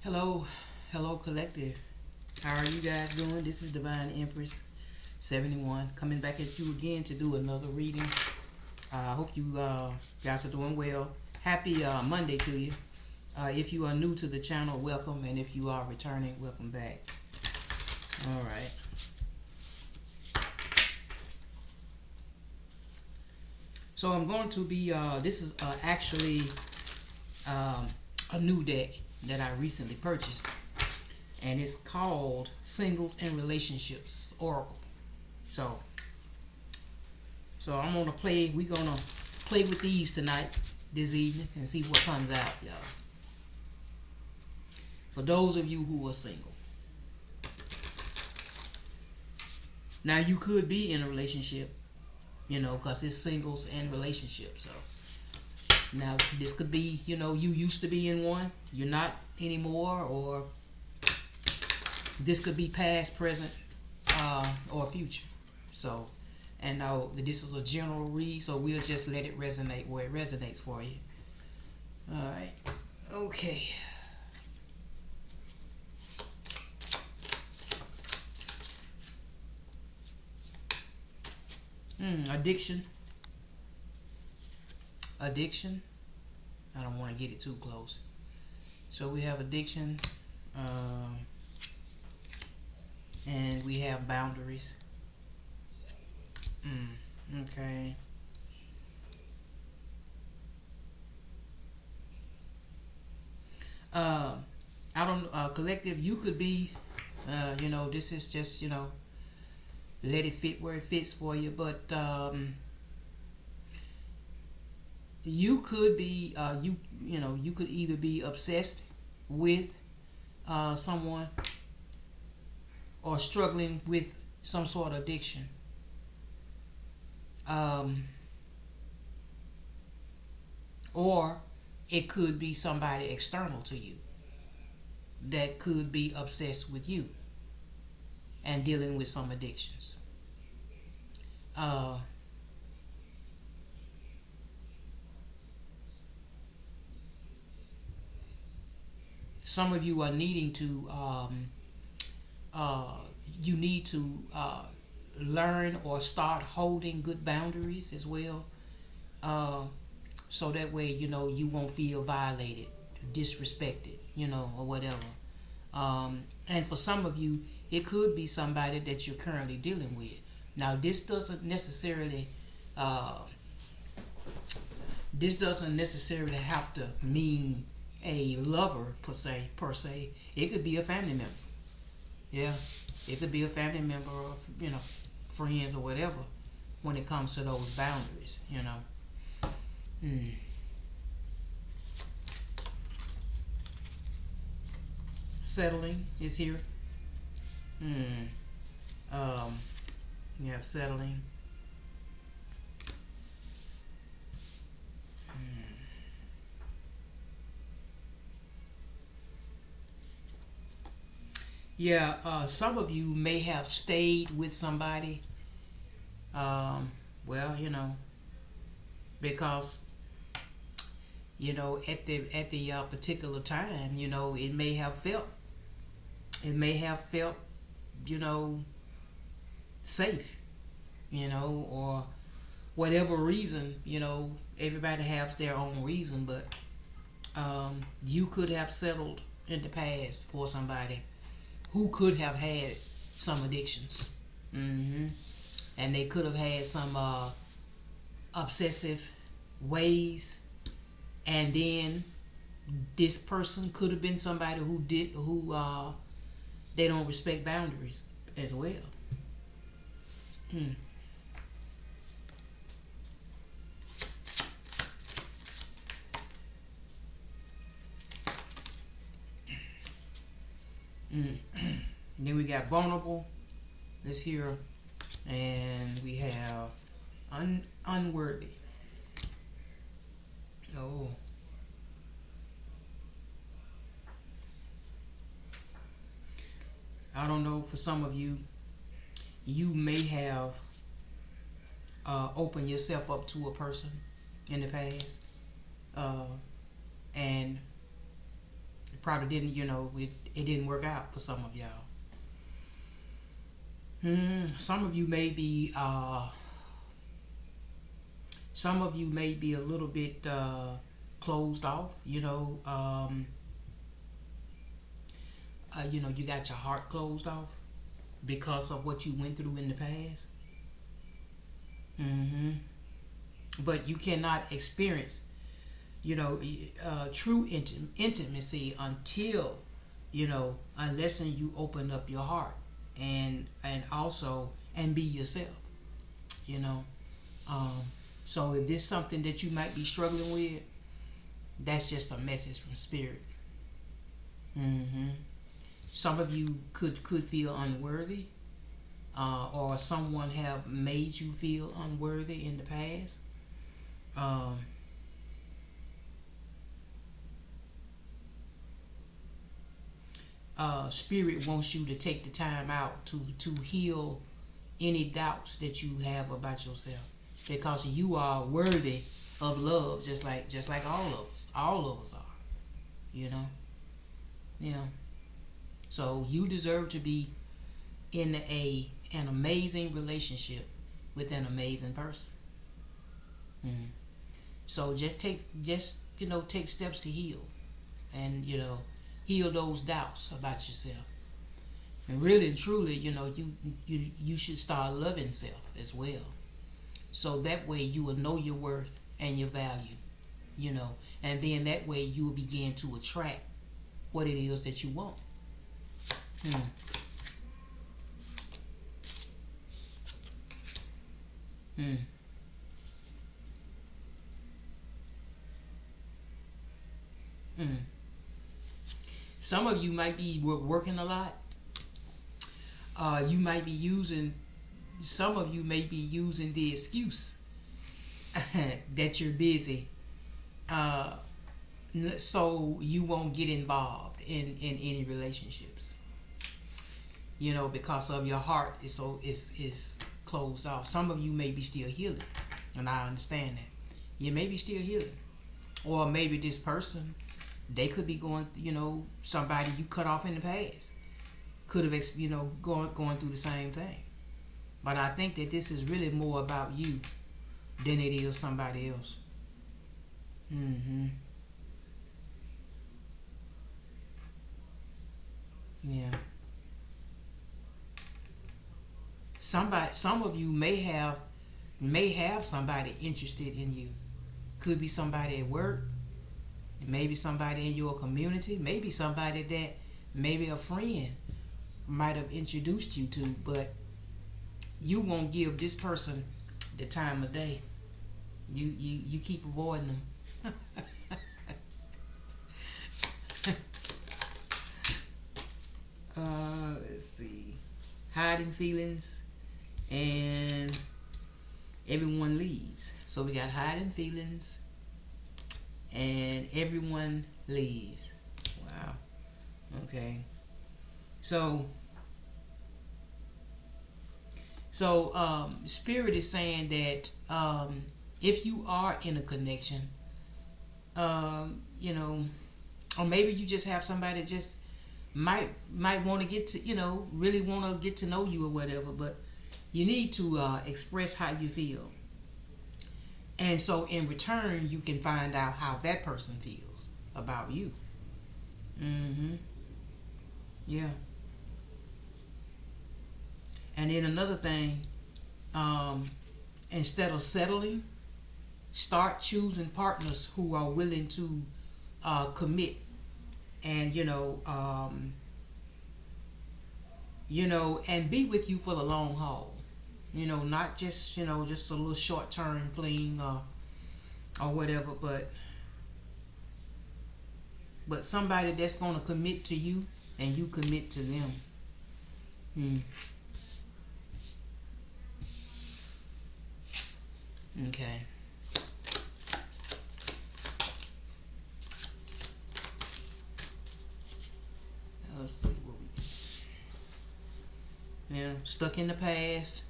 Hello, hello, collective. How are you guys doing? This is Divine Empress 71 coming back at you again to do another reading. I hope you guys are doing well. Happy Monday to you. If you are new to the channel, welcome, and if you are returning, welcome back. All right. So I'm going to be. This is actually um, a new deck that I recently purchased, and it's called Singles and Relationships Oracle. So, so I'm gonna play. We're gonna play with these tonight, this evening, and see what comes out, y'all. For those of you who are single, now you could be in a relationship, because it's singles and relationships. So now this could be, you used to be in one, you're not anymore, or this could be past, present, or future. So, and now this is a general read, so we'll just let it resonate where it resonates for you. All right. Okay. Addiction. Addiction. I don't want to get it too close. So we have addiction, um, and we have boundaries. Okay. Uh, I don't. Collective. You could be. This is just let it fit where it fits for you. But you could be. You could either be obsessed with someone or struggling with some sort of addiction. Um, or it could be somebody external to you that could be obsessed with you and dealing with some addictions. Uh, some of you are needing to, uh, you need to learn or start holding good boundaries as well. Uh, so that way, you won't feel violated, disrespected, or whatever. And for some of you, it could be somebody that you're currently dealing with. Now, uh, this doesn't necessarily have to mean a lover per se. It could be a family member. Yeah, it could be a family member or friends or whatever. When it comes to those boundaries. Hmm. Settling is here. Hmm. Um. You have settling. Hmm. Yeah. Some of you may have stayed with somebody. Well, because at the particular time, it may have felt you know safe, or whatever reason. Everybody has their own reason, but you could have settled in the past for somebody who could have had some addictions. hmm and they could have had some obsessive ways, and then this person could have been somebody who they don't respect boundaries as well. Hmm. Mm. Then we got vulnerable this here, and we have unworthy. Oh, I don't know. For some of you, you may have opened yourself up to a person in the past, and probably didn't, it didn't work out for some of y'all. Some of you may be a little bit closed off. You got your heart closed off because of what you went through in the past. hmm But you cannot experience, true intimacy until, unless you open up your heart and also and be yourself. You know. Um, so if this is something that you might be struggling with, that's just a message from spirit. hmm Some of you could feel unworthy, or someone have made you feel unworthy in the past. Um, Spirit wants you to take the time out to heal any doubts that you have about yourself, because you are worthy of love, just like all of us are. You know, yeah. So you deserve to be in an amazing relationship with an amazing person. Mm. So take steps to heal, and heal those doubts about yourself. And really and truly, you should start loving self as well. So that way you will know your worth and your value, and then that way you will begin to attract what it is that you want. Hmm. Hmm. Hmm. Some of you might be working a lot. You might be using. Some of you may be using the excuse that you're busy, uh, so you won't get involved in any relationships. Because of your heart is closed off. Some of you may be still healing, and I understand that. You may be still healing, or maybe this person, they could be going. Somebody you cut off in the past could have going through the same thing. But I think that this is really more about you than it is somebody else. hmm Yeah. Some of you may have somebody interested in you. Could be somebody at work, maybe somebody in your community, maybe somebody that maybe a friend might have introduced you to, but you won't give this person the time of day. You keep avoiding them. Let's see. Hiding feelings and everyone leaves. So we got hiding feelings and everyone leaves. Wow. Okay. So spirit is saying that if you are in a connection, um, you know, or maybe you just have somebody that just might want to get to really want to get to know you or whatever, but you need to express how you feel, and so in return you can find out how that person feels about you. hmm Yeah. And then another thing, um, instead of settling, start choosing partners who are willing to commit, and and be with you for the long haul. Not just a little short term fling, or whatever, but somebody that's gonna commit to you and you commit to them. Hmm. Okay. Let's see what we. Yeah, stuck in the past.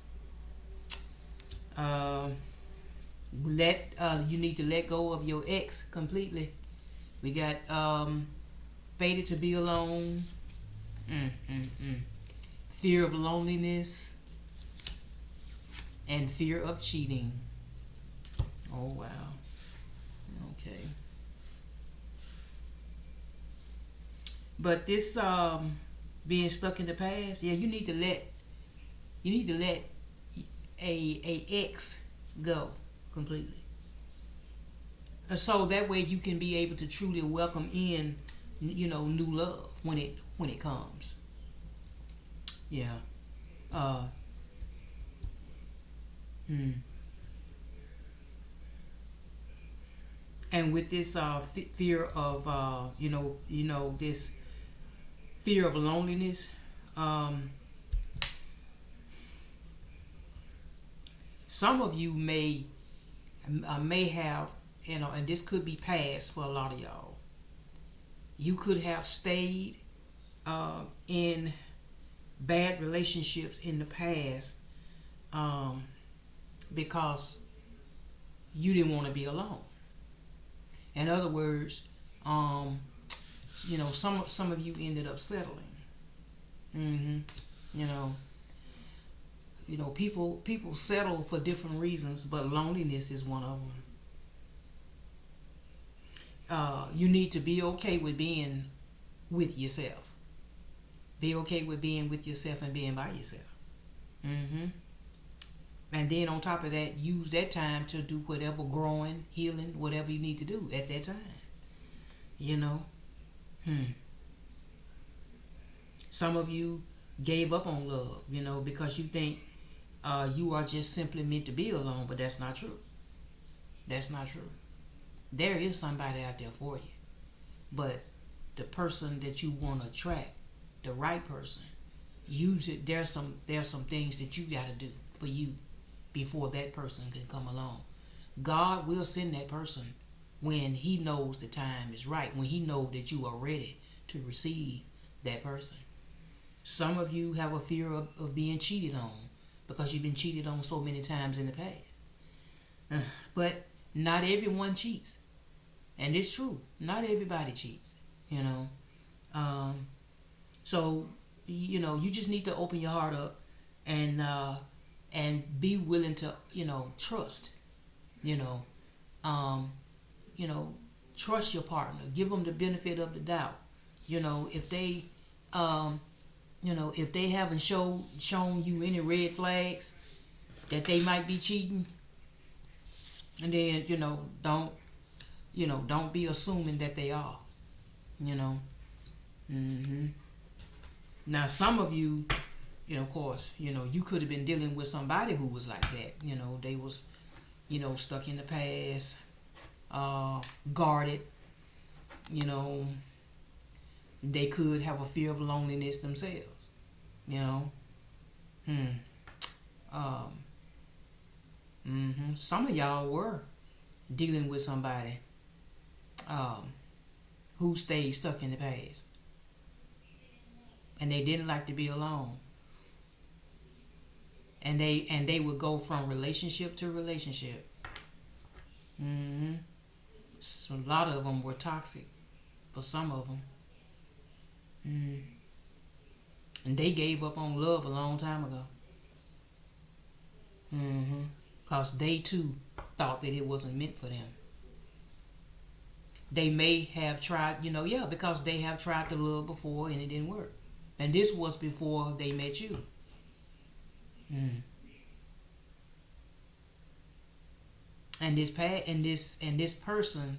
Um, you need to let go of your ex completely. We got fated to be alone. Mm, mm, mm. Fear of loneliness and fear of cheating. Oh wow. Okay. But this being stuck in the past, yeah, you need to let a ex go completely. So that way you can be able to truly welcome in, new love when it comes. Yeah. Uh. Hmm. And with this fear of this fear of loneliness, um, some of you may have, and this could be past for a lot of y'all. You could have stayed in bad relationships in the past um, because you didn't want to be alone. In other words, um, some of you ended up settling. Mm-hmm. You know, people settle for different reasons, but loneliness is one of them. You need to be okay with being with yourself. Be okay with being with yourself and being by yourself. Mm-hmm. And then on top of that, use that time to do whatever growing, healing, whatever you need to do at that time. You know. Hmm. Some of you gave up on love, because you think you are just simply meant to be alone, but that's not true. That's not true. There is somebody out there for you, but the person that you want to attract, the right person, there's some things that you got to do for you before that person can come along. God will send that person when He knows the time is right, when He knows that you are ready to receive that person. Some of you have a fear of being cheated on because you've been cheated on so many times in the past. But not everyone cheats. And it's true. Not everybody cheats, you know. Um, so, you just need to open your heart up and be willing to, trust, you know. Um, you know, trust your partner. Give them the benefit of the doubt. If they um, if they haven't shown you any red flags that they might be cheating, and then don't be assuming that they are. You know. Hmm. Now, some of you, of course, you could have been dealing with somebody who was like that. They was, stuck in the past, guarded. You know, they could have a fear of loneliness themselves. You know. Hmm. Um. Some of y'all were dealing with somebody um, who stayed stuck in the past, and they didn't like to be alone, and they would go from relationship to relationship. hmm So a lot of them were toxic for some of them, and they gave up on love a long time ago. Cause they too thought that it wasn't meant for them. They may have tried, yeah, because they have tried to love before and it didn't work. And this was before they met you. Mm. And this person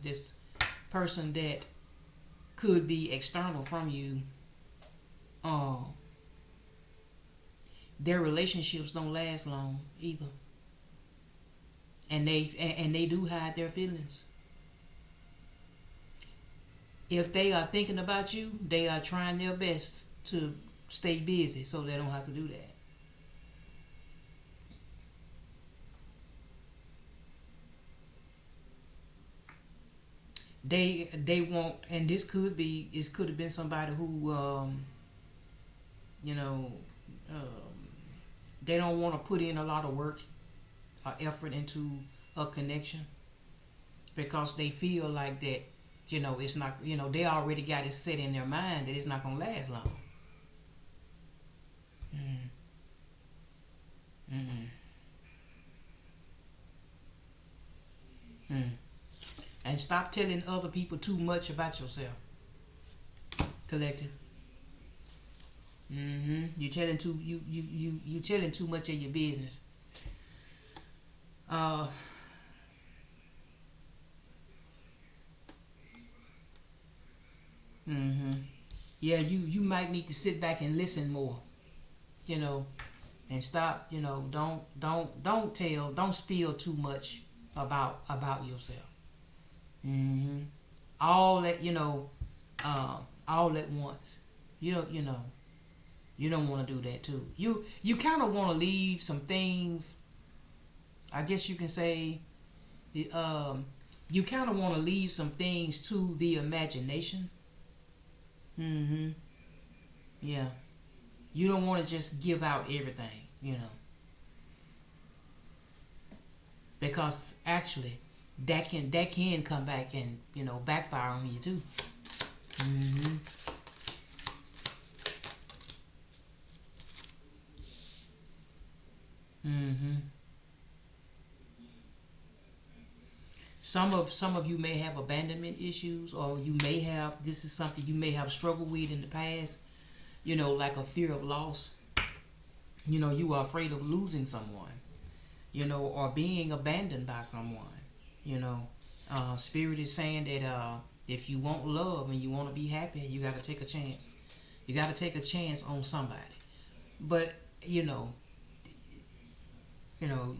that could be external from you, uh, their relationships don't last long either, and they do hide their feelings. If they are thinking about you, they are trying their best to stay busy so they don't have to do that. They won't, and this could have been somebody who you know they don't want to put in a lot of work or effort into a connection because they feel like that it's not, they already got it set in their mind that it's not gonna last long. Mm, mm, mm. And stop telling other people too much about yourself. Collective. You telling too you telling too much of your business. Uh. hmm Yeah, you might need to sit back and listen more. You know, and stop. Don't spill too much about yourself. hmm All at all at once. You know you don't want to do that too. You kind of want to leave some things. I guess you can say, um, you kind of want to leave some things to the imagination. hmm Yeah, you don't want to just give out everything. Because actually, that can come back and backfire on you too. hmm hmm Some of you may have abandonment issues, or you may have this is something you may have struggled with in the past. Like a fear of loss. You are afraid of losing someone. Or being abandoned by someone. You know, Spirit is saying that if you want love and you want to be happy, you got to take a chance. You got to take a chance on somebody. But you know, you know,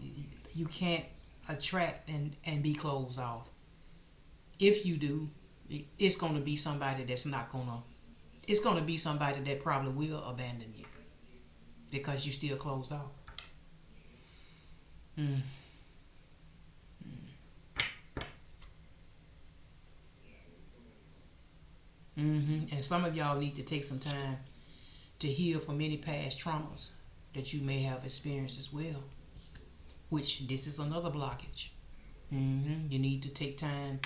you can't attract and be closed off. If you do, it's going to be somebody that's not gonna. It's going to be somebody that probably will abandon you because you still closed off. Mm. And some of y'all need to take some time to heal from any past traumas that you may have experienced as well. Which this is another blockage. You need to take time,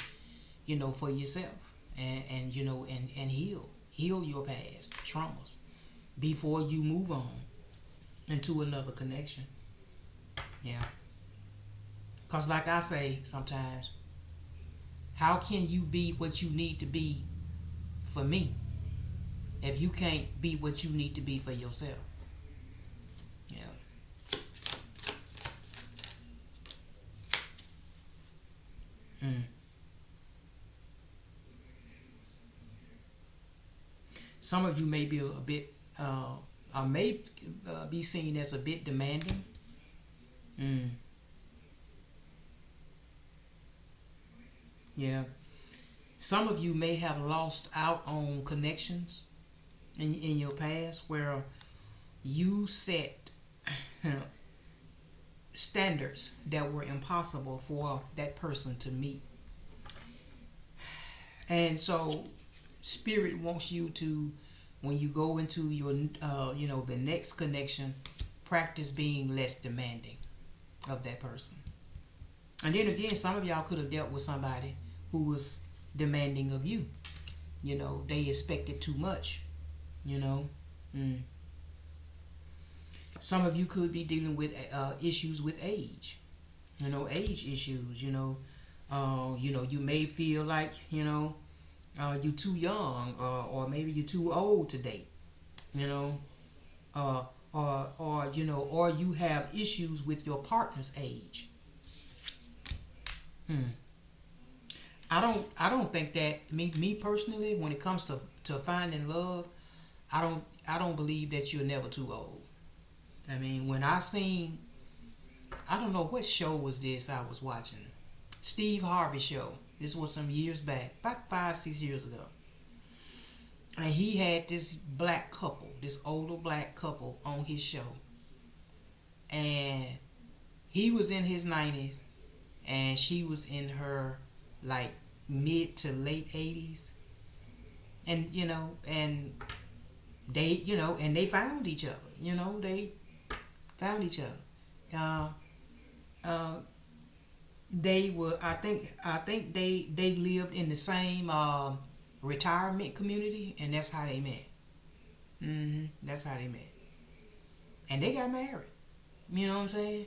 for yourself, and heal your past traumas before you move on into another connection. Yeah, cause like I say sometimes, how can you be what you need to be for me if you can't be what you need to be for yourself? Yeah. Mm. Some of you may be a bit, may be seen as a bit demanding. Mm. Yeah. Some of you may have lost out on connections in your past where you set standards that were impossible for that person to meet. And so, Spirit wants you to, when you go into your, the next connection, practice being less demanding of that person. And then again, some of y'all could have dealt with somebody who was demanding of you. They expected too much. You know, mm. Some of you could be dealing with issues with age. Age issues. You may feel like you're too young, or maybe you're too old to date. You know, or you have issues with your partner's age. Hmm. I don't think that me personally, when it comes to finding love, I don't believe that you're never too old. I mean, when I don't know what show was this I was watching. Steve Harvey show. This was some years back, about 5, 6 years ago. And he had this black couple, this older black couple on his show. And he was in his 90s and she was in her like mid to late 80s. And they found each other. They found each other. Uh, uh, they were. I think they lived in the same retirement community, and that's how they met. That's how they met, and they got married. You know what I'm saying?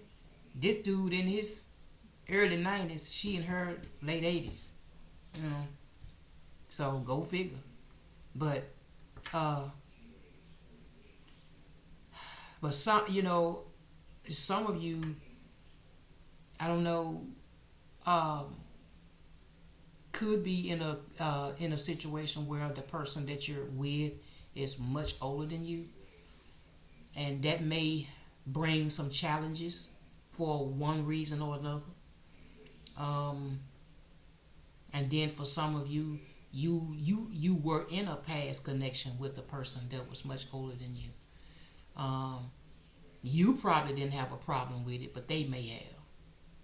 This dude in his early 90s, she in her late 80s. You know, so go figure. But uh, but some, some of you, I don't know, um, could be in a situation where the person that you're with is much older than you, and that may bring some challenges for one reason or another. Um, and then for some of you, you were in a past connection with a person that was much older than you. Um, you probably didn't have a problem with it, but they may have.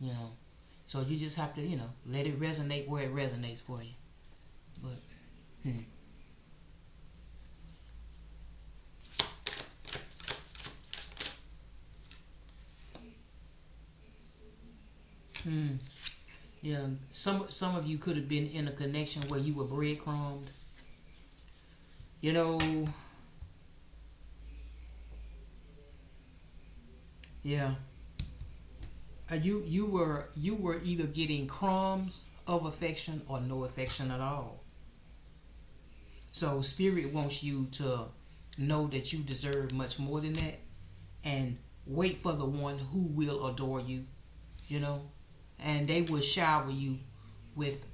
You know, so you just have to let it resonate where it resonates for you. But hmm, hmm. Yeah, some of you could have been in a connection where you were breadcrumbed. You know, yeah. You were either getting crumbs of affection or no affection at all. So spirit wants you to know that you deserve much more than that, and wait for the one who will adore you. You know, and they will shower you with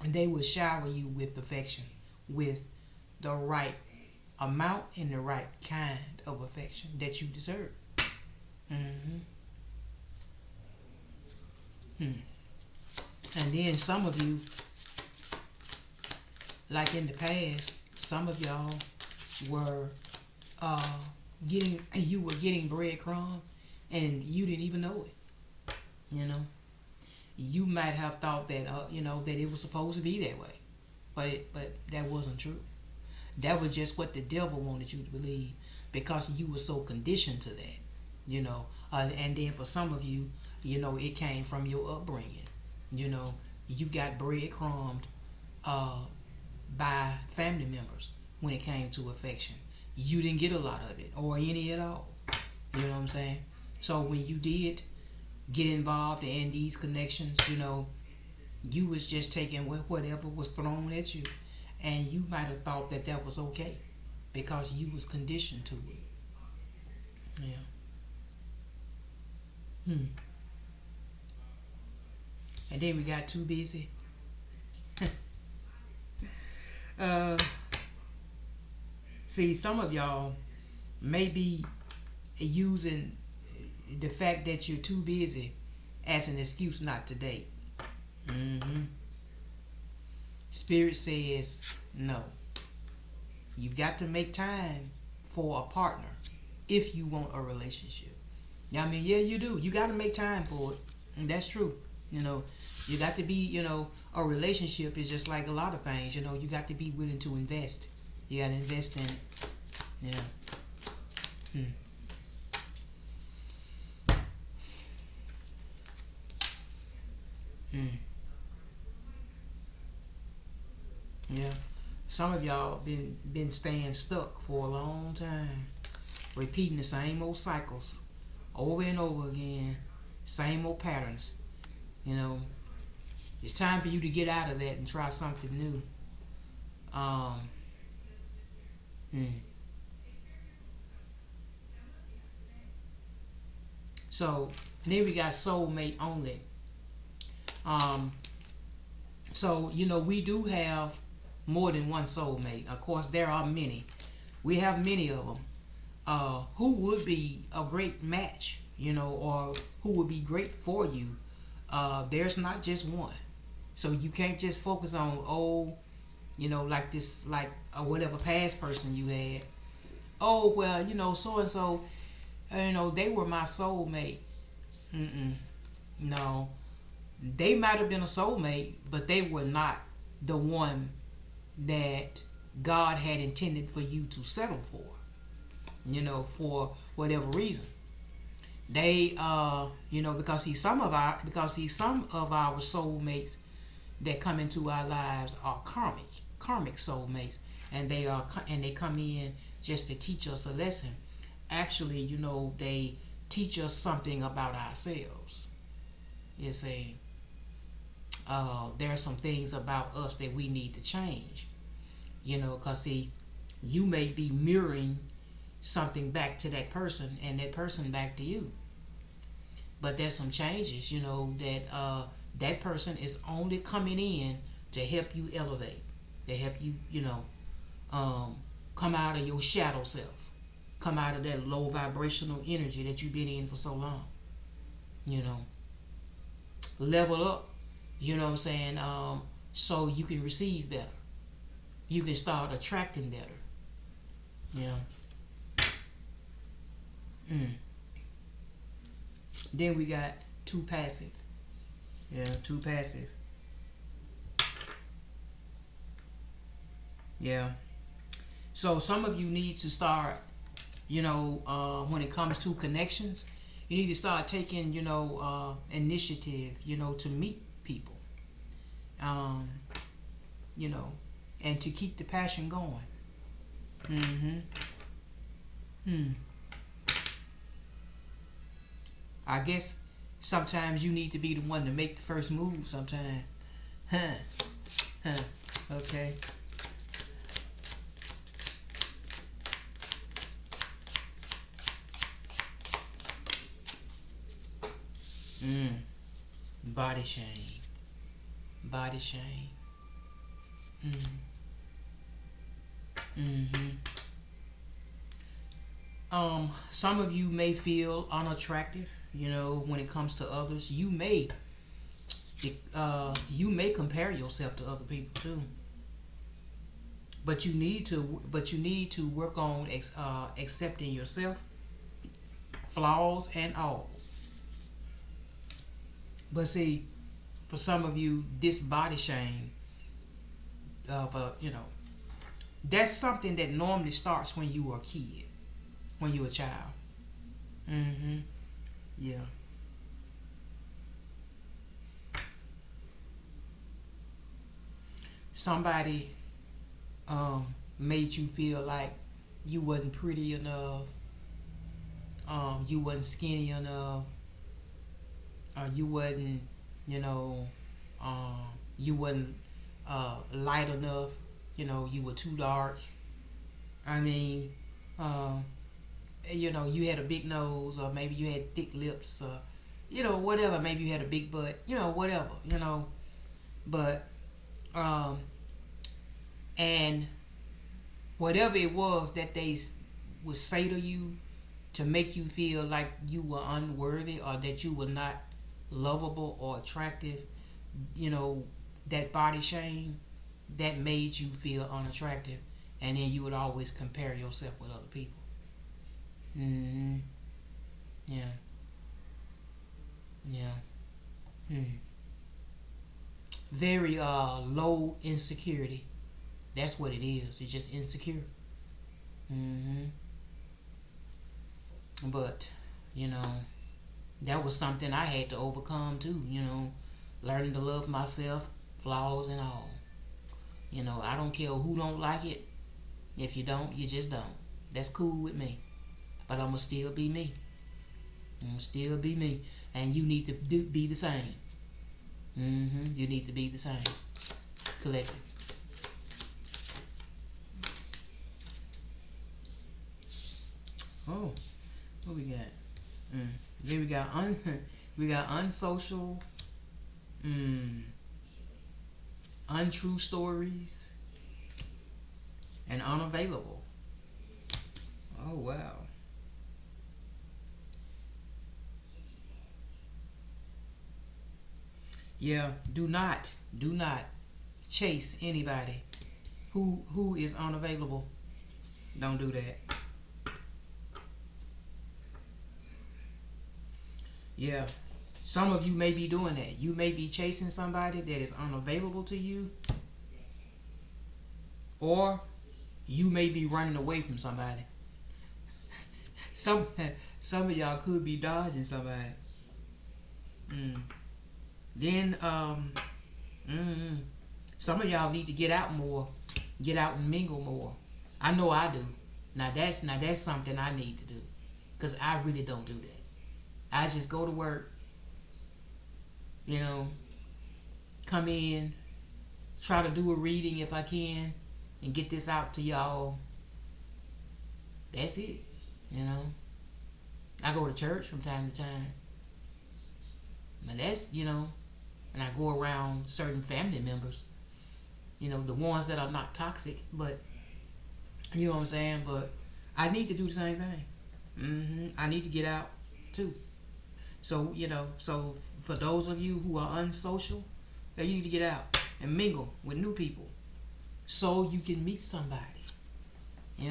they will shower you with affection, with the right amount and the right kind of affection that you deserve. hmm Hmm. And then some of you, like in the past, some of y'all were uh, getting breadcrumb, and you didn't even know it. You know, you might have thought that that it was supposed to be that way, but that wasn't true. That was just what the devil wanted you to believe, because you were so conditioned to that. And then for some of you, it came from your upbringing. You know, you got breadcrumbed uh, by family members when it came to affection. You didn't get a lot of it or any at all. You know what I'm saying? So when you did get involved in these connections, you was just taking whatever was thrown at you, and you might have thought that that was okay because you was conditioned to it. Yeah. Hmm. And then we got too busy. uh, See, some of y'all may be using the fact that you're too busy as an excuse not to date. hmm Spirit says no. You've got to make time for a partner if you want a relationship. Yeah, I mean, yeah, you do. You got to make time for it. And that's true. You know, you got to be, a relationship is just like a lot of things. You got to be willing to invest. You got to invest in it. Yeah. Hmm. Hmm. Yeah. Some of y'all been staying stuck for a long time, repeating the same old cycles over and over again, same old patterns. You know, it's time for you to get out of that and try something new. Um, hmm. So then we got soulmate only. Um, so we do have more than one soulmate. Of course, there are many. We have many of them. Who would be a great match, or who would be great for you. There's not just one. So you can't just focus on, like this, like whatever past person you had. Oh, well, so and so, they were my soulmate. Mm-mm. No, they might have been a soulmate, but they were not the one that God had intended for you to settle for, for whatever reason. They because he's some of our soulmates that come into our lives are karmic soulmates, and they come in just to teach us a lesson. Actually, they teach us something about ourselves. You see, there are some things about us that we need to change. Because see, you may be mirroring something back to that person, and that person back to you. But there's some changes, that that person is only coming in to help you elevate, to help you, um, come out of your shadow self, come out of that low vibrational energy that you've been in for so long. You know, level up. You know what I'm saying? So you can receive better. You can start attracting better. You know. Mm. Then we got too passive. Yeah, too passive. Yeah. So some of you need to start, when it comes to connections, you need to start taking, initiative, to meet people, um, you know, and to keep the passion going. Mm-hmm. Hmm. I guess sometimes you need to be the one to make the first move sometimes. Huh. Huh. Okay. Mm. Body shame. Body shame. Mm. Mm-hmm. Some of you may feel unattractive, when it comes to others. You may compare yourself to other people too. But you need to work on accepting yourself, flaws and all. But see, for some of you, this body shame of that's something that normally starts when you were a kid, when you were a child. Mm-hmm. Yeah. Somebody made you feel like you wasn't pretty enough, you wasn't skinny enough, you wasn't, you know, um, you wasn't light enough. You were too dark. I mean, um, you had a big nose, or maybe you had thick lips, or whatever. Maybe you had a big butt, whatever. But um, and whatever it was that they would say to you to make you feel like you were unworthy, or that you were not lovable or attractive, you know, that body shame that made you feel unattractive, and then you would always compare yourself with other people. Mm-hmm. Yeah. Yeah. Hmm. Very low insecurity. That's what it is. It's just insecure. Mm-hmm. But you know, that was something I had to overcome too. Learning to love myself, flaws and all. I don't care who don't like it. If you don't, you just don't. That's cool with me. But I'ma still be me. I'ma still be me. And you need to be the same. You need to be the same. Collective. Oh, what we got? Then we got unsocial, mm, untrue stories, and unavailable. Oh wow. Yeah. Do not chase anybody who is unavailable. Don't do that. Yeah. Some of you may be doing that. You may be chasing somebody that is unavailable to you, or you may be running away from somebody. some some of y'all could be dodging somebody. Mm. Then mm, some of y'all need to get out more, get out and mingle more. I know I do. Now that's something I need to do, cause I really don't do that. I just go to work, you know, come in, try to do a reading if I can, and get this out to y'all. That's it. You know, I go to church from time to time, but that's and I go around certain family members. The ones that are not toxic, but you know what I'm saying. But I need to do the same thing. I need to get out too. So so for those of you who are unsocial, you need to get out and mingle with new people, so you can meet somebody.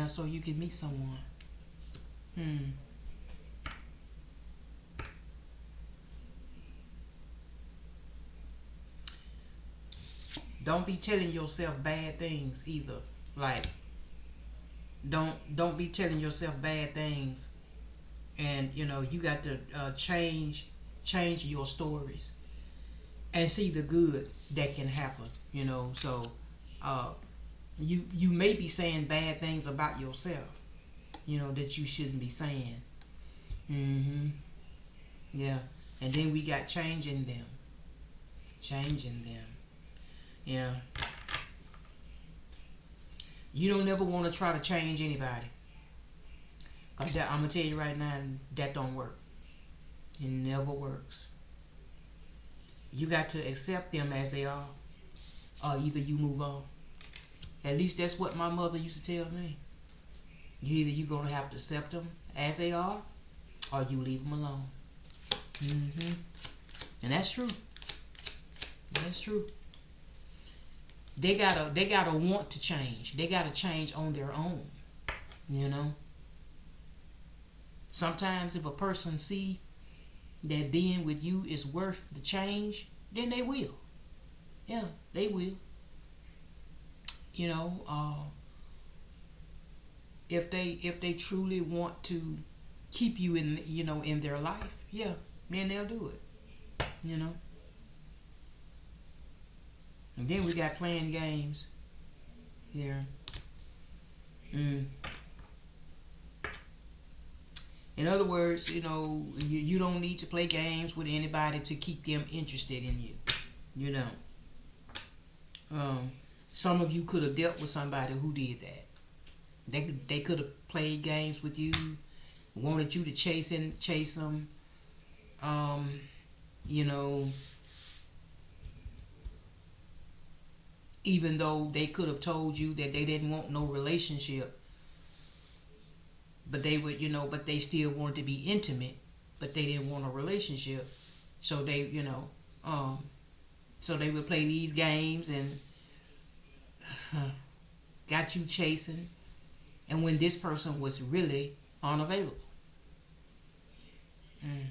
So you can meet someone. Hmm. Don't be telling yourself bad things either. Like, don't be telling yourself bad things, and you got to change your stories and see the good that can happen. So uh, you may be saying bad things about yourself. That you shouldn't be saying. Mm-hmm. Yeah. And then we got changing them. Changing them. Yeah. You don't ever want to try to change anybody. Cause I'm gonna tell you right now, that don't work. It never works. You got to accept them as they are, or either you move on. At least that's what my mother used to tell me. You're gonna have to accept them as they are, or you leave them alone. Hmm. And that's true. That's true. They gotta want to change. They gotta change on their own. You know. Sometimes if a person see that being with you is worth the change, then they will. Yeah, they will. You know, if they truly want to keep you in their life, yeah, then they'll do it. You know. And then we got playing games here. Mm. In other words, you don't need to play games with anybody to keep them interested in you. You know. Some of you could have dealt with somebody who did that. They could have played games with you, wanted you to chase them. You know, even though they could have told you that they didn't want no relationship, but they would, but they still wanted to be intimate, but they didn't want a relationship. So so they would play these games and got you chasing, and when this person was really unavailable. Mm.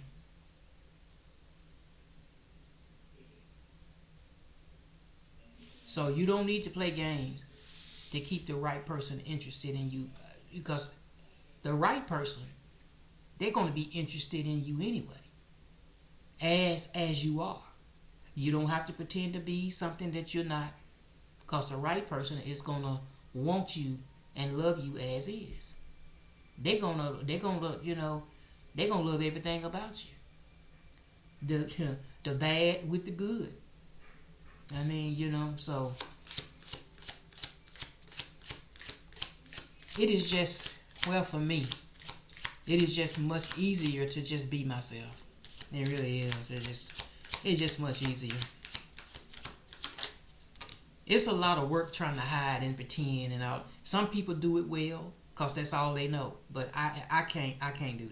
So you don't need to play games to keep the right person interested in you, because the right person, they're going to be interested in you anyway, as you are. You don't have to pretend to be something that you're not, because the right person is going to want you and love you as is. They're gonna love everything about you. The bad with the good. I mean, so it is just, well, for me, it is just much easier to just be myself. It really is. It's just much easier. It's a lot of work trying to hide and pretend and all. Some people do it well because that's all they know. But I can't do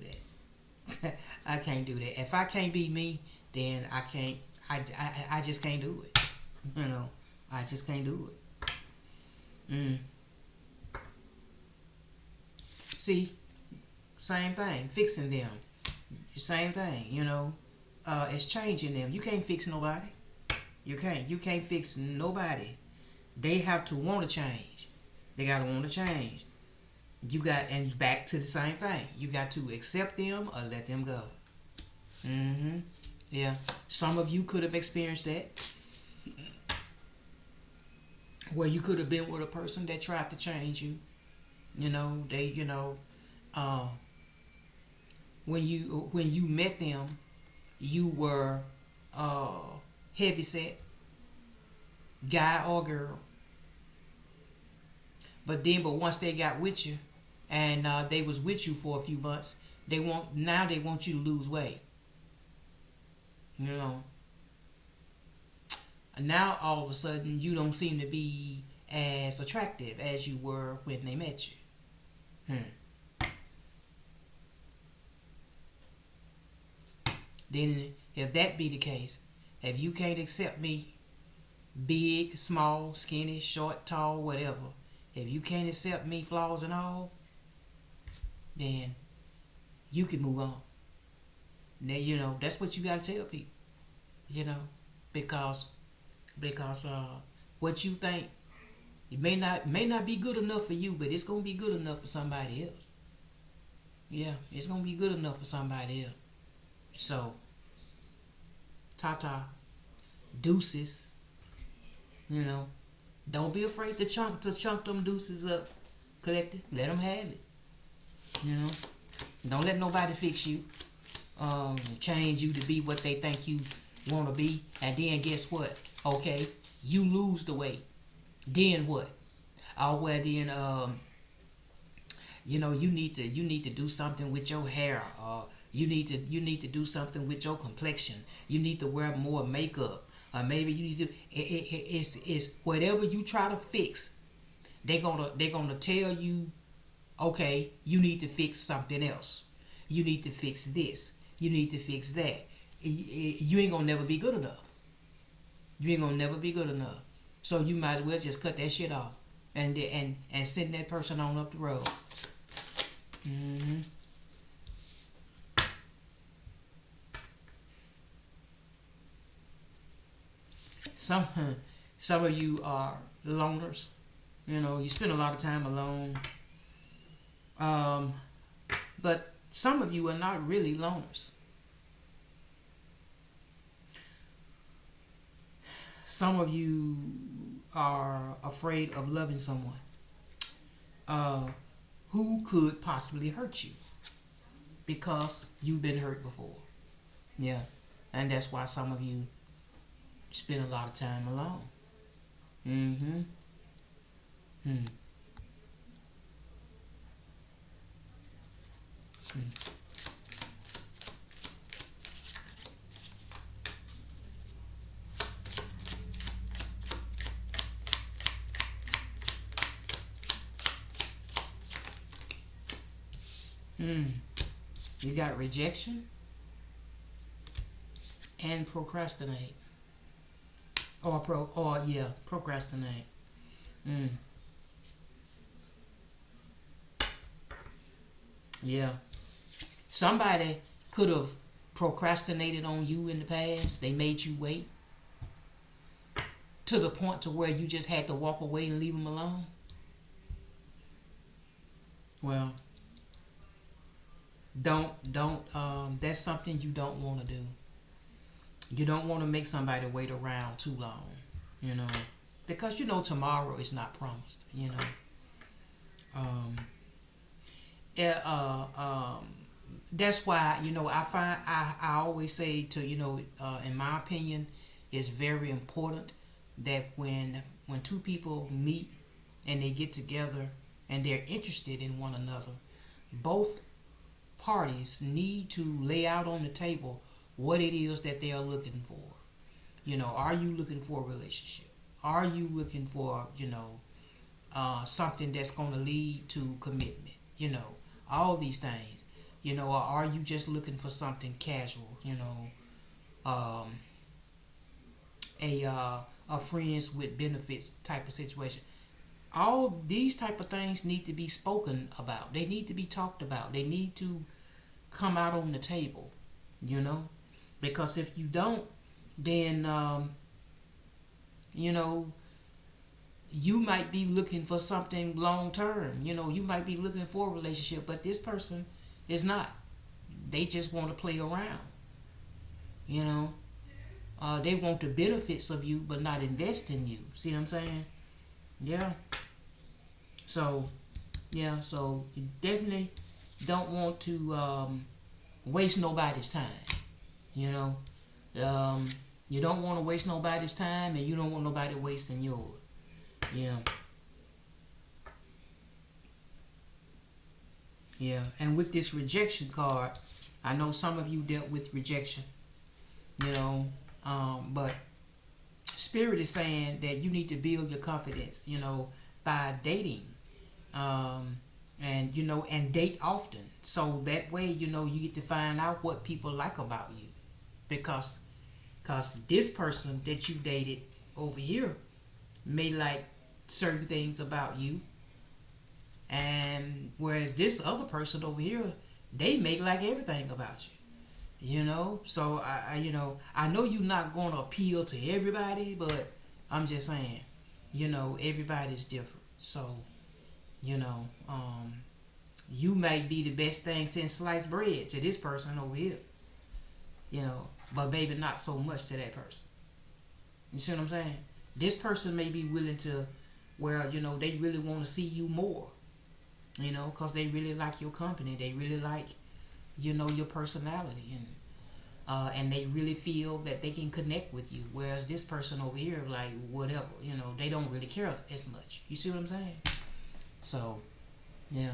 that. I can't do that. If I can't be me, then I can't. I just can't do it. I just can't do it. Mm. See, same thing. Fixing them, same thing. It's changing them. You can't fix nobody. You can't. You can't fix nobody. They have to want to change. They gotta want to change. You got, and back to the same thing. You got to accept them or let them go. Mm-hmm. Yeah. Some of you could have experienced that, where you could have been with a person that tried to change you. Uh, when you met them, you were uh, heavy set, guy or girl. But once they got with you, and they was with you for a few months, they want you to lose weight. You know, and now all of a sudden you don't seem to be as attractive as you were when they met you. Then, if that be the case, if you can't accept me, big, small, skinny, short, tall, whatever, if you can't accept me, flaws and all, then you can move on. Now, that's what you gotta tell people. You know, because because what you think, it may not be good enough for you, but it's gonna be good enough for somebody else. Yeah, it's gonna be good enough for somebody else. So, ta-ta, deuces. You know, don't be afraid to chunk them deuces up, collective. Let them have it. You know, don't let nobody fix you, change you to be what they think you want to be. And then guess what? Okay, you lose the weight. Then what? Oh well, then you need to do something with your hair. You need to do something with your complexion. You need to wear more makeup. Maybe you need to. It's whatever you try to fix. They're gonna tell you, okay, you need to fix something else. You need to fix this. You need to fix that. You ain't gonna never be good enough. You ain't gonna never be good enough. So you might as well just cut that shit off and send that person on up the road. Hmm. Some some of you are loners. You spend a lot of time alone. Um, but some of you are not really loners. Some of you are afraid of loving someone uh, who could possibly hurt you because you've been hurt before. Yeah, and that's why some of you spend a lot of time alone. Mm-hmm. Hmm. Hmm. Hmm. You got rejection and procrastinate, procrastinate. Mm. Yeah. Somebody could have procrastinated on you in the past. They made you wait to the point to where you just had to walk away and leave them alone. Well, don't. That's something you don't want to do. You don't want to make somebody wait around too long. You know, because tomorrow is not promised. Um, yeah, that's why I always say to in my opinion, it's very important that when two people meet and they get together and they're interested in one another, both parties need to lay out on the table what it is that they are looking for. Are you looking for a relationship? Are you looking for something that's going to lead to commitment? All these things. Or are you just looking for something casual? Um, a friends with benefits type of situation. All these type of things need to be spoken about. They need to be talked about. They need to come out on the table. You know, because if you don't, then you know you might be looking for something long term. You might be looking for a relationship, but this person is not. They just want to play around. You know, they want the benefits of you, but not invest in you. See what I'm saying? Yeah. So, yeah. So you definitely don't want to waste nobody's time. You know, you don't want to waste nobody's time, and you don't want nobody wasting yours. Yeah. Yeah. And with this rejection card, I know some of you dealt with rejection. You know, but Spirit is saying that you need to build your confidence. By dating, and date often, so that way you get to find out what people like about you, because this person that you dated over here may like certain things about you, and whereas this other person over here, they may like everything about you. So I know you're not going to appeal to everybody, but I'm just saying, everybody's different. So you know um you might be the best thing since sliced bread to this person over here, but maybe not so much to that person. You see what I'm saying? This person may be willing to, where they really want to see you more, because they really like your company, they really like your personality, and they really feel that they can connect with you, whereas this person over here, like, whatever, they don't really care as much. You see what I'm saying? So yeah.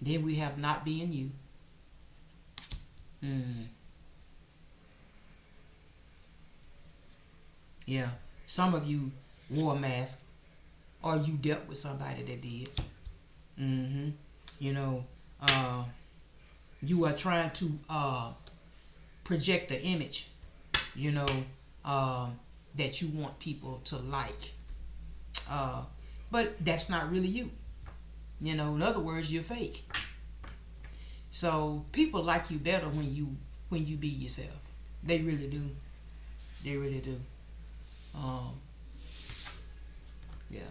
Then we have not being you. mm, yeah. Some of you wore a mask, or you dealt with somebody that did. mm-hmm. you know uh, you are trying to project the image, you know that you want people to like, uh, but that's not really you. In other words, you're fake. So people like you better when you be yourself. They really do. They really do. Um, yeah.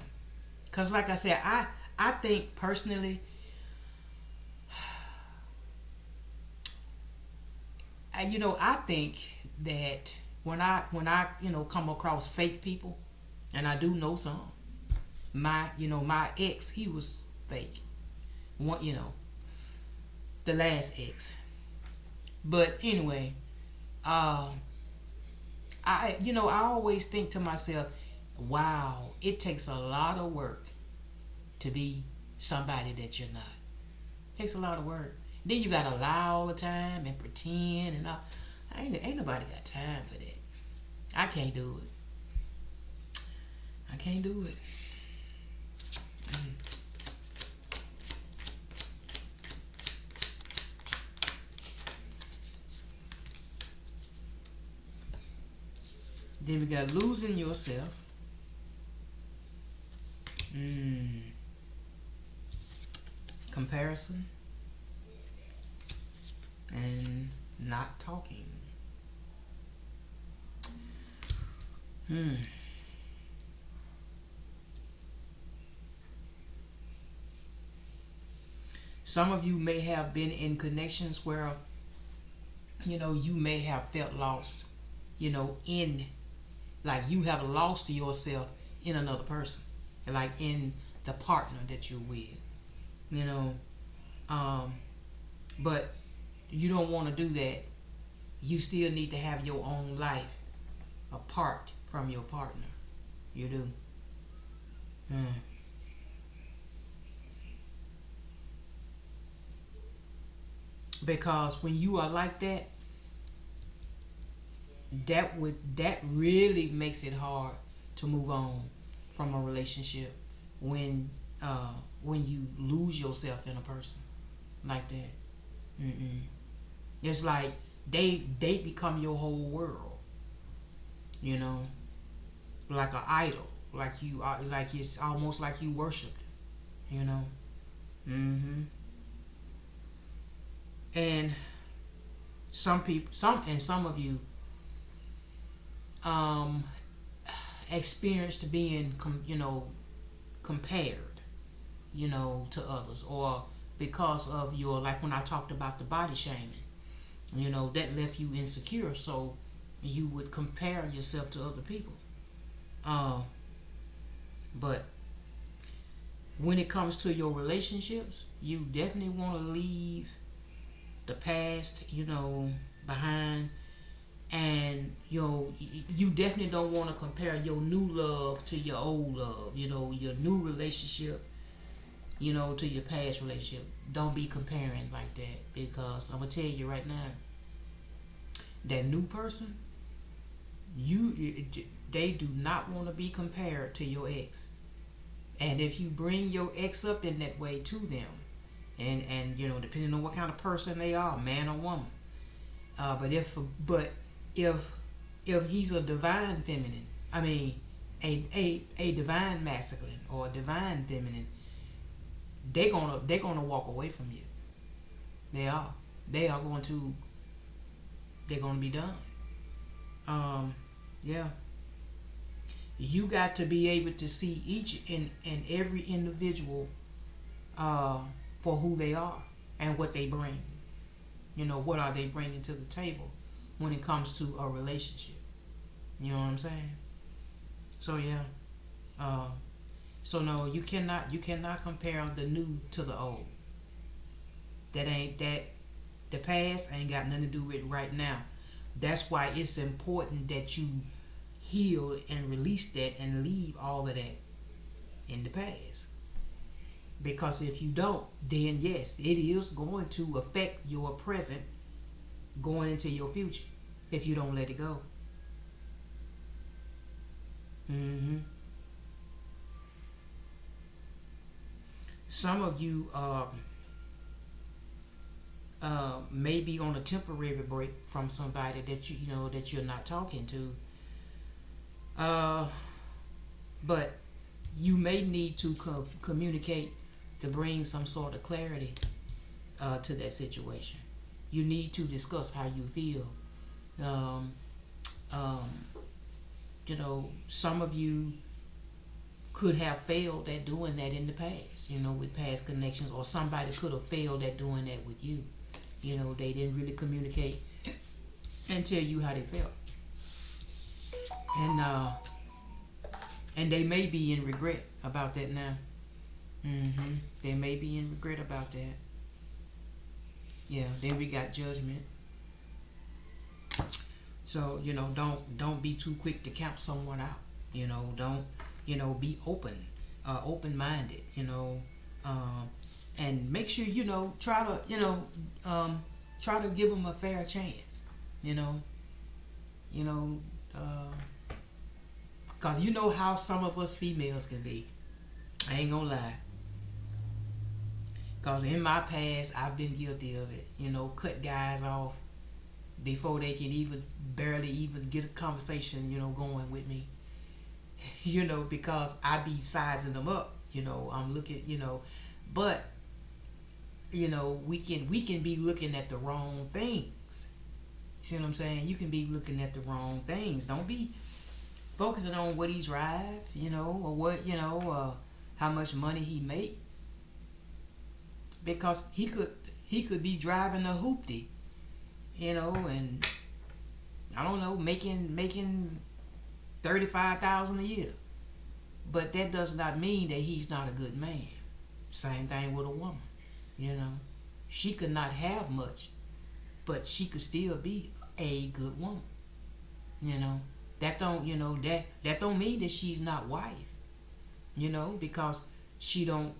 Cause like I said, I think personally, I think that when I come across fake people, and I do know some. My ex, he was fake. One, the last ex. But anyway, um, I always think to myself, wow, it takes a lot of work to be somebody that you're not. It takes a lot of work. Then you gotta lie all the time and pretend and all. Ain't nobody got time for that. I can't do it. I can't do it. Mm. Then we got losing yourself. Mm. Comparison and not talking. Hmm. Some of you may have been in connections where you may have felt lost. In, like, you have lost yourself in another person, like in the partner that you're with. You know, um, but you don't want to do that. You still need to have your own life apart from your partner. You do. Mm. Because when you are like that, that really makes it hard to move on from a relationship, when when you lose yourself in a person like that. Mm-mm. It's like they become your whole world, you know, like an idol, like you are, like it's almost like you worshipped, you know. hmm And some of you um experienced being, compared, to others, or because of your, like when I talked about the body shaming, that left you insecure, so you would compare yourself to other people. Uh, but when it comes to your relationships, you definitely want to leave the past, behind, and you definitely don't want to compare your new love to your old love, your new relationship, to your past relationship. Don't be comparing like that, because I'm gonna tell you right now, that new person, you they do not want to be compared to your ex. And if you bring your ex up in that way to them, and depending on what kind of person they are, man or woman, but if he's a divine feminine, I mean, a divine masculine or a divine feminine, they're gonna walk away from you. They are. They are going to. They're gonna be done. Yeah. You got to be able to see each and every individual, uh, for who they are and what they bring. What are they bringing to the table when it comes to a relationship? You know what I'm saying? So yeah. Uh, so no, you cannot compare the new to the old. That the past ain't got nothing to do with right now. That's why it's important that you heal and release that and leave all of that in the past. Because if you don't, then yes, it is going to affect your present going into your future if you don't let it go. hmm Some of you may be on a temporary break from somebody that that you're not talking to, uh, but you may need to communicate to bring some sort of clarity to that situation. You need to discuss how you feel. Um, um, some of you could have failed at doing that in the past, with past connections, or somebody could have failed at doing that with you. They didn't really communicate and tell you how they felt. And they may be in regret about that now. They may be in regret about that. Yeah, then we got judgment. So, don't be too quick to count someone out. Don't, be open minded, um, and make sure, try to, try to give them a fair chance, you know, you know, uh, cause you know how some of us females can be. I ain't gonna lie. Cause in my past, I've been guilty of it. Cut guys off before they can even barely even get a conversation, going with me. Because I be sizing them up. I'm looking, but we can be looking at the wrong things. See what I'm saying? You can be looking at the wrong things. Don't be focusing on what he drive, or what, how much money he make, because he could be driving a hoopty, and I don't know, making 35,000 a year. But that does not mean that he's not a good man. Same thing with a woman. You know, she could not have much, but she could still be a good woman. You know, that don't mean that she's not wife. Because she don't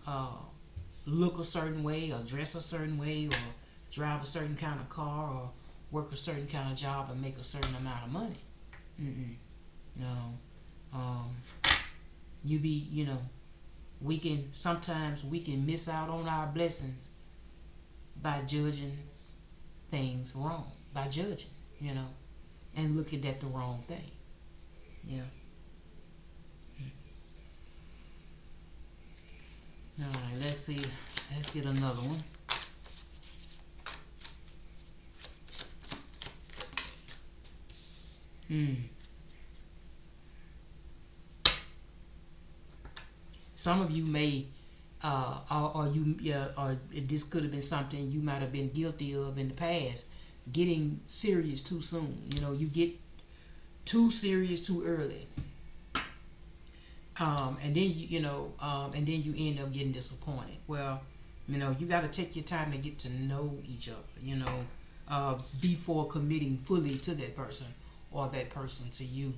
look a certain way, or dress a certain way, or drive a certain kind of car, or work a certain kind of job, and make a certain amount of money. Mm-mm. No. Um, sometimes we can miss out on our blessings by judging things wrong, by judging, and looking at the wrong thing. Yeah. All right, let's see. Let's get another one. Hmm. Some of you may, or you, yeah, or this could have been something you might have been guilty of in the past, getting serious too soon. You know, you get too serious too early, and then and then you end up getting disappointed. Well, you got to take your time to get to know each other. Before committing fully to that person or that person to you.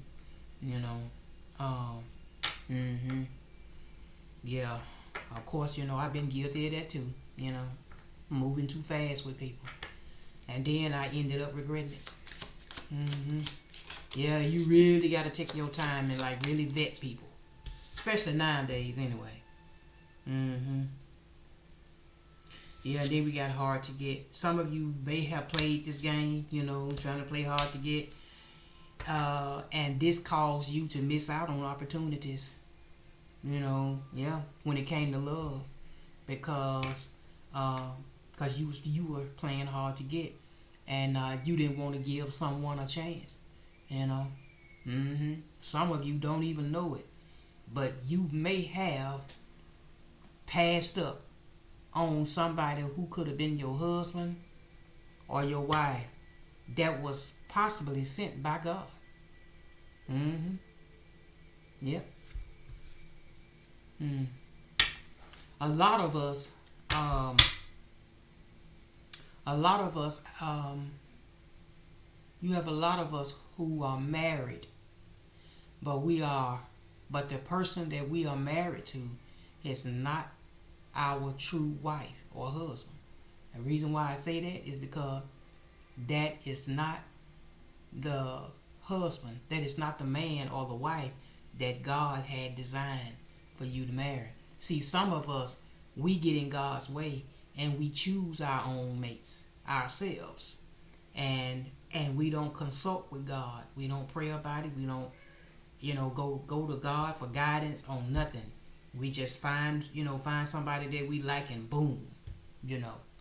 You know, um, hmm yeah. Of course, I've been guilty of that too. You know, moving too fast with people, and then I ended up regretting it. hmm Yeah, you really got to take your time and like really vet people, especially nowadays. Anyway. hmm Yeah, then we got hard to get. Some of you may have played this game, trying to play hard to get, and this caused you to miss out on opportunities. Yeah, when it came to love, because you were playing hard to get, and you didn't want to give someone a chance. You know, Some of you don't even know it, but you may have passed up on somebody who could have been your husband or your wife that was possibly sent by God. Mm-hmm. Yep. Mm. A lot of us, um, a lot of us, you have a lot of us who are married, but but the person that we are married to is not our true wife or husband. The reason why I say that is because that is not the husband, that is not the man or the wife that God had designed for you to marry. See, some of us, we get in God's way and we choose our own mates ourselves, and we don't consult with God. We don't pray about it. We don't go to God for guidance on nothing. We just find somebody that we like, and boom,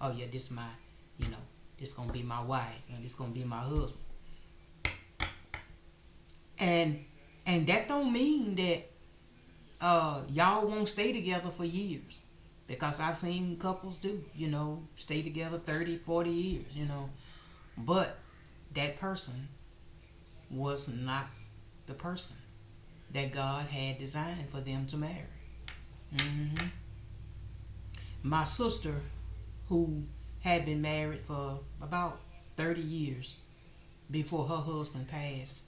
oh yeah, this my this gonna be my wife, and this gonna be my husband. And that don't mean that y'all won't stay together for years, because I've seen couples do stay together 30, 40 years, but that person was not the person that God had designed for them to marry. hmm My sister, who had been married for about 30 years before her husband passed,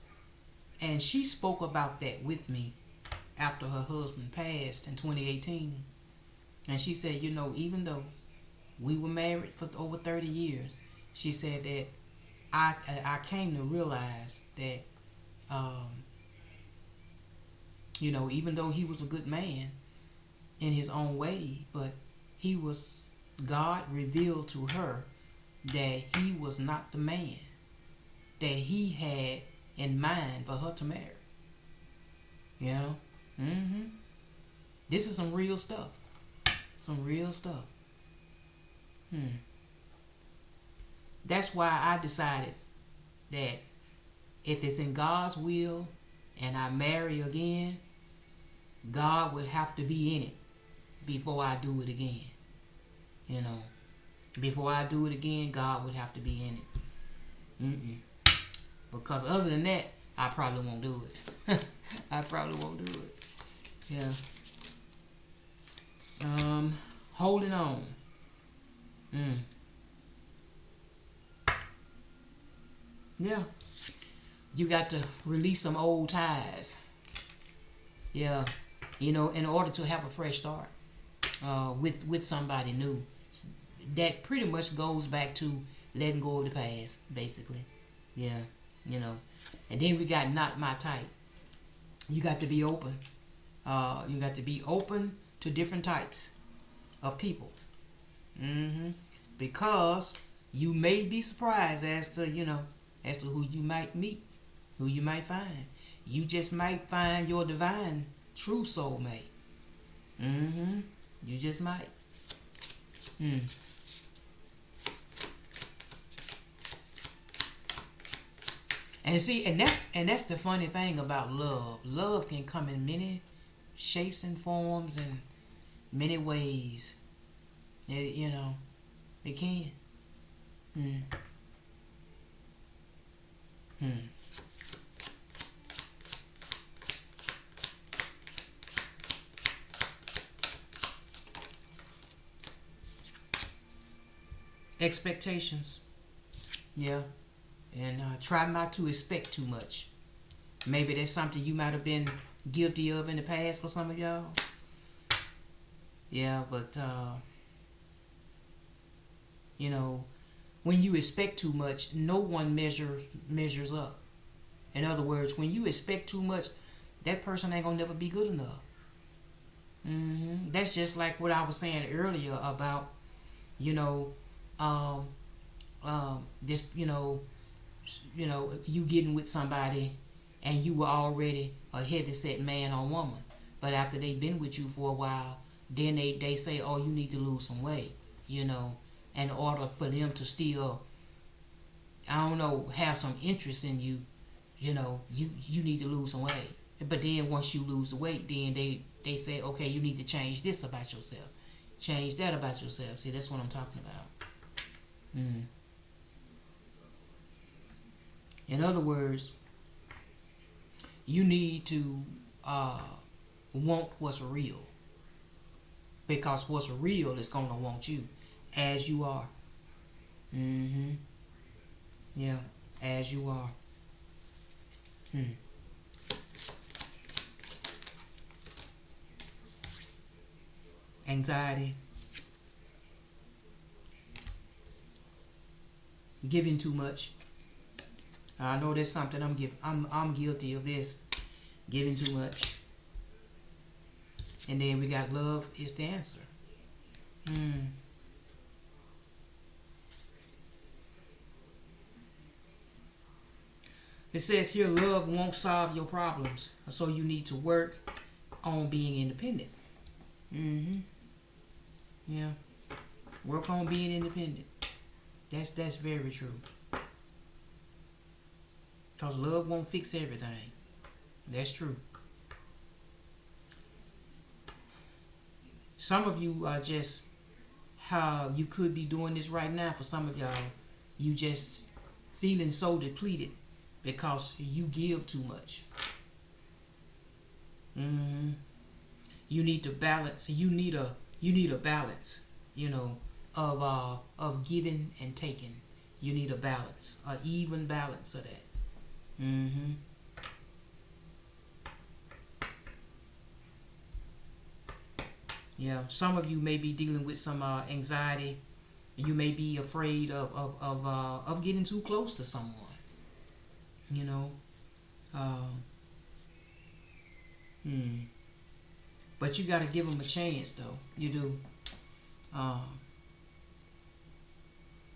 and she spoke about that with me after her husband passed in 2018. And she said, even though we were married for over 30 years, she said that I came to realize that, even though he was a good man in his own way, but God revealed to her that he was not the man that he had in mind for her to marry. You know? This is some real stuff. Some real stuff. That's why I decided that if it's in God's will and I marry again, God would have to be in it before I do it again. Before I do it again, God would have to be in it. Because other than that, I probably won't do it. I probably won't do it. Yeah. Holding on. Yeah. You got to release some old ties. Yeah. In order to have a fresh start with somebody new. That pretty much goes back to letting go of the past, basically. Yeah. And then we got not my type. You got to be open. You got to be open to different types of people. Because you may be surprised as to who you might meet, who you might find. You just might find your divine true soulmate. You just might. And see, and that's the funny thing about love. Love can come in many shapes and forms and many ways. You know, it can. Hmm. Hmm. Expectations. Yeah. And try not to expect too much. Maybe that's something you might have been guilty of in the past for some of y'all. Yeah, but you know, when you expect too much, no one measures up. In other words, when you expect too much, that person ain't gonna never be good enough. That's just like what I was saying earlier about, you know, um, this, you getting with somebody, and you were already a heavy set man or woman, but after they've been with you for a while, then they say, oh, you need to lose some weight, you know, in order for them to still, I don't know, have some interest in you. You need to lose some weight. But then once you lose the weight, then they say, okay, you need to change this about yourself, change that about yourself. See, that's what I'm talking about. Mm. In other words, you need to uh, want what's real, because what's real is gonna want you as you are. Mm-hmm. Yeah, as you are. Hmm. Anxiety, giving too much. I know that's something I'm guilty of this, giving too much. And then we got love is the answer. Hmm. It says here, love won't solve your problems, so you need to work on being independent. Mm-hmm. Yeah. Work on being independent. That's very true. Cause love won't fix everything. That's true. Some of you are just, how you could be doing this right now. For some of y'all, you just feeling so depleted because you give too much. Mm-hmm. You need to balance. You need a balance. You know, of giving and taking. You need a balance, an even balance of that. Mm-hmm. Yeah. Some of you may be dealing with some anxiety. You may be afraid of getting too close to someone. You know. Um, hmm. But you got to give them a chance, though. You do. Um,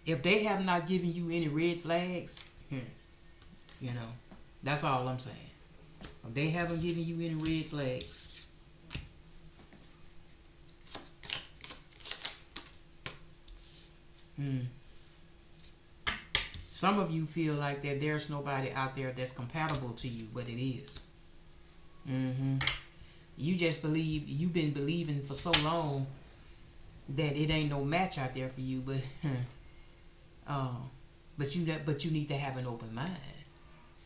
if they have not given you any red flags, hmm, you know, that's all I'm saying. If they haven't given you any red flags, hmm, some of you feel like that there's nobody out there that's compatible to you, but it is. Mm-hmm. You just believe, you've been believing for so long that it ain't no match out there for you, but um, but you need to have an open mind.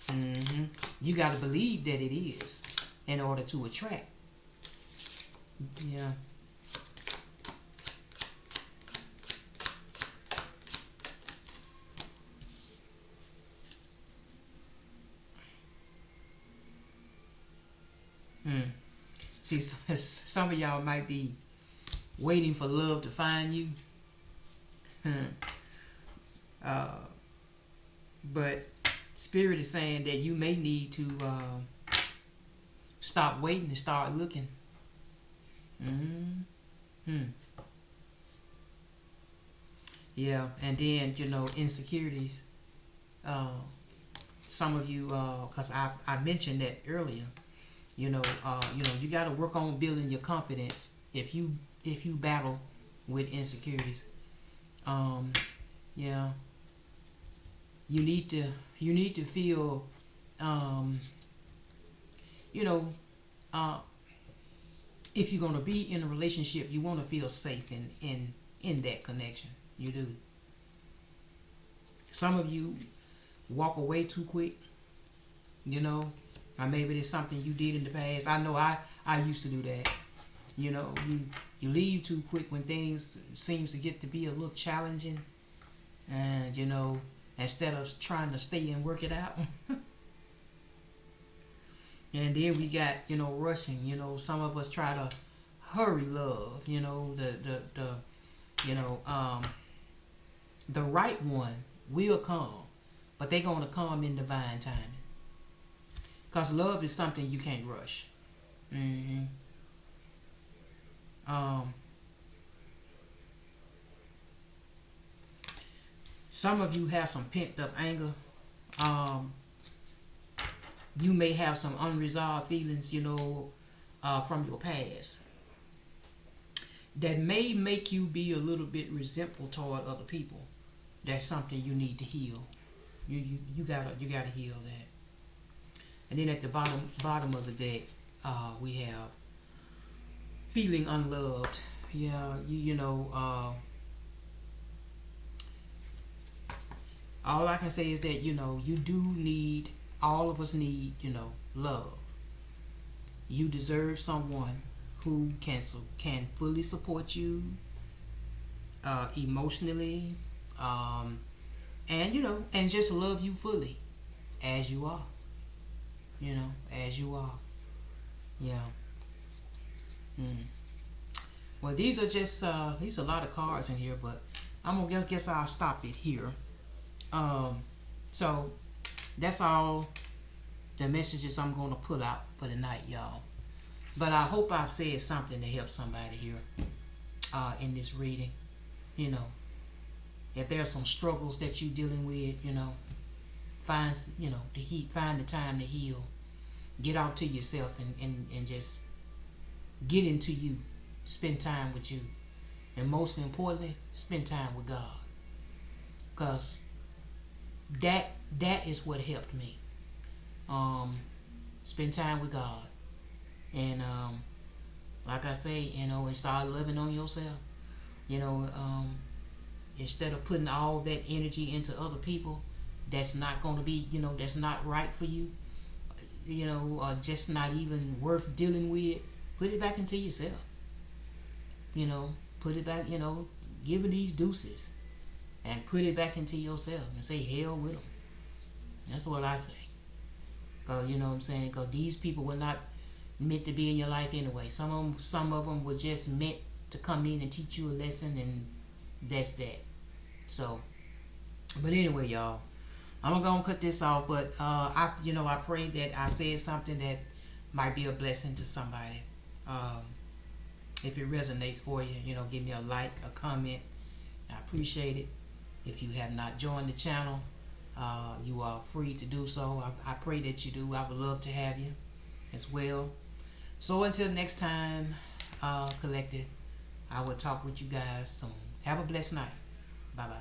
Mm-hmm. You got to believe that it is in order to attract. Yeah. Hmm. See, some of y'all might be waiting for love to find you. Hmm. Uh, but Spirit is saying that you may need to stop waiting and start looking. Mm-hmm. Yeah, and then insecurities. Uh, some of you, because I mentioned that earlier. You got to work on building your confidence if you battle with insecurities. Um, yeah, you need to feel, um, you know, uh, if you're gonna be in a relationship, you want to feel safe in that connection. You do. Some of you walk away too quick, you know, or maybe it's something you did in the past. I know I used to do that. You know, you leave too quick when things seems to get to be a little challenging, and you know, instead of trying to stay and work it out. And then we got, you know, rushing. You know, some of us try to hurry love. You know, you know, the right one will come, but they're gonna come in divine timing. Cause love is something you can't rush. Mm-hmm. Some of you have some pent up anger. Um, you may have some unresolved feelings, you know, from your past that may make you be a little bit resentful toward other people. That's something you need to heal. You gotta heal that. And then at the bottom of the deck, we have feeling unloved. Yeah, you know. All I can say is that, you know, you do need. All of us need, you know, love. You deserve someone who can fully support you emotionally, and you know, and just love you fully as you are. You know, as you are. Yeah. Mm. Well, these are just these are a lot of cards in here, but I'm gonna guess I'll stop it here. So that's all the messages I'm gonna pull out for the night, y'all. But I hope I've said something to help somebody here in this reading. You know, if there are some struggles that you're dealing with, you know, find, you know, find the time to heal. Get out to yourself and just get into you. Spend time with you. And most importantly, spend time with God. Because that is what helped me. Spend time with God. And like I say, you know, and start loving on yourself. You know, instead of putting all that energy into other people that's not going to be, you know, that's not right for you, you know, or just not even worth dealing with, put it back into yourself. You know, put it back, you know, give it these deuces and put it back into yourself and say hell with them. That's what I say. Because, you know what I'm saying, because these people were not meant to be in your life anyway. Some of them were just meant to come in and teach you a lesson, and that's that. So, but anyway, y'all, I'm gonna cut this off. But I pray that I said something that might be a blessing to somebody. If it resonates for you, you know, give me a like, a comment. I appreciate it. If you have not joined the channel, you are free to do so. I pray that you do. I would love to have you as well. So until next time, Collective, I will talk with you guys soon. Have a blessed night. Bye-bye.